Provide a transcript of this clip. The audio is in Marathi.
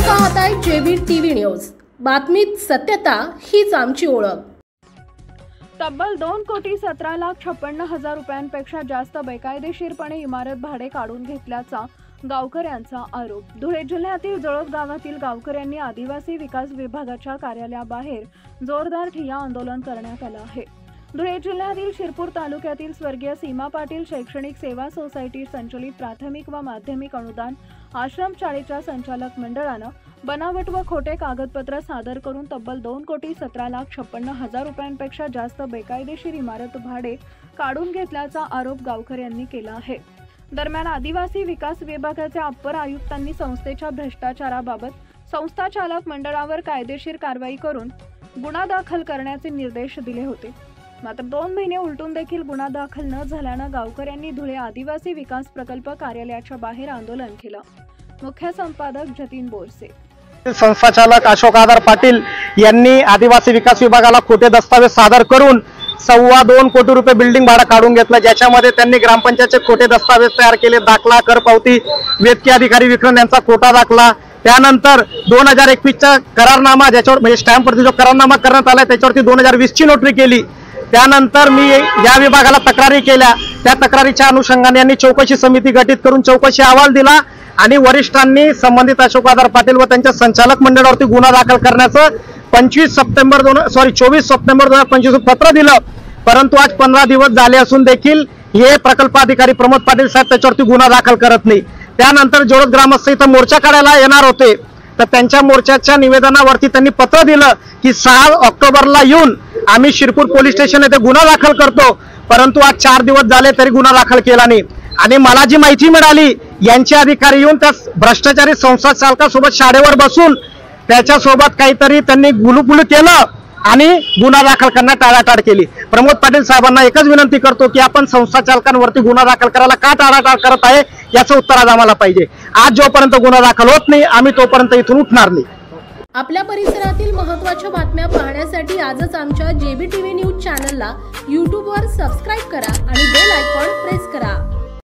पाहताय जेबी टीव्ही न्यूज। बातमीत सत्यता हीच आमची ओळख। तब्बल 2,17,56,000 रुपयांपेक्षा जास्त बेकायदेशीरपणे इमारत भाडे काढून घेतल्याचा गावकऱ्यांचा आरोप। धुळे जिल्ह्यातील जळोद गावातील गावकऱ्यांनी आदिवासी विकास विभागाच्या कार्यालयाबाहेर जोरदार ठिय्या आंदोलन करण्यात आलं आहे। धुळे जिल्ह्यातील शिरपूर तालुक्यातील स्वर्गीय सीमा पाटील शैक्षणिक सेवा सोसायटी संचलित प्राथमिक व माध्यमिक अनुदान आश्रमशाळेच्या संचालक मंडळानं बनावट व खोटे कागदपत्र सादर करून तब्बल 2,17,56,000 रुपयांपेक्षा जास्त बेकायदेशीर इमारत भाडे काढून घेतल्याचा आरोप गावकऱ्यांनी केला आहे। दरम्यान आदिवासी विकास विभागाचे अप्पर आयुक्तांनी संस्थेच्या भ्रष्टाचाराबाबत संस्था चालक मंडळावर कायदेशीर कारवाई करून गुन्हा दाखल करण्याचे निर्देश दिले होते। मात्र 2 महिने उलटून देखील गुन्हा दाखल न झाल्यानं गावकऱ्यांनी धुळे आदिवासी विकास प्रकल्प कार्यालयाच्या बाहेर आंदोलन केलं। मुख्य संपादक जतीन बोरसे, संस्थाचालक अशोक आधार पाटील यांनी आदिवासी विकास विभागाला खोटे दस्तावेज सादर करून 2.25 कोटी रुपये बिल्डिंग भाडं काढून घेतलं, ज्याच्यामध्ये त्यांनी ग्रामपंचायतचे खोटे दस्तावेज तयार केले, दाखला, कर पावती, वेतकी अधिकारी विक्रम यांचा खोटा दाखला, त्यानंतर 2021चा करारनामा ज्याच्यावर म्हणजे स्टॅम्पवरती जो करारनामा करण्यात आला त्याच्यावरती 2020ची नोटरी केली। त्यानंतर मी या विभागाला तक्रारी केल्या, त्या तक्रारीच्या अनुषंगाने यांनी चौकशी समिती गठीत करून चौकशी अहवाल दिला आणि वरिष्ठांनी संबंधित अशोक आधार पाटील व त्यांच्या संचालक मंडळावरती गुन्हा दाखल करण्याचं 24 सप्टेंबर 2025 पत्र दिलं। परंतु आज 15 दिवस झाले असून देखील हे प्रकल्प अधिकारी प्रमोद पाटील साहेब त्याच्यावरती गुन्हा दाखल करत नाही। त्यानंतर जळोद ग्रामस्थ इथं मोर्चा काढायला येणार होते, तर त्यांच्या मोर्चाच्या निवेदनावरती त्यांनी पत्र दिलं की 6 ऑक्टोबरला येऊन आम्ही शिरपूर पोलीस स्टेशन येथे गुन्हा दाखल करतो। परंतु आज 4 दिवस झाले तरी गुन्हा दाखल केला नाही। आणि मला जी माहिती मिळाली, यांचे अधिकारी येऊन त्या भ्रष्टाचारी संस्था चालकासोबत शाळेवर बसून त्याच्यासोबत काहीतरी त्यांनी गुलुगुलू केलं आणि गुन्हा दाखल करण्यात टाळाटाळ केली। प्रमोद पाटील साहेबांना एकच विनंती करतो की आपण संस्था चालकांवरती गुन्हा दाखल करायला का टाळाटाळ करत आहे याचं उत्तर आज आम्हाला पाहिजे। आज जोपर्यंत गुन्हा दाखल होत नाही आम्ही तोपर्यंत इथून उठणार नाही। आपल्या परिसरातील महत्त्वाच्या बातम्या पाहण्यासाठी आजच आमच्या जेबी टीव्ही न्यूज चॅनलला YouTube वर सबस्क्राइब करा आणि बेल आयकॉन प्रेस करा।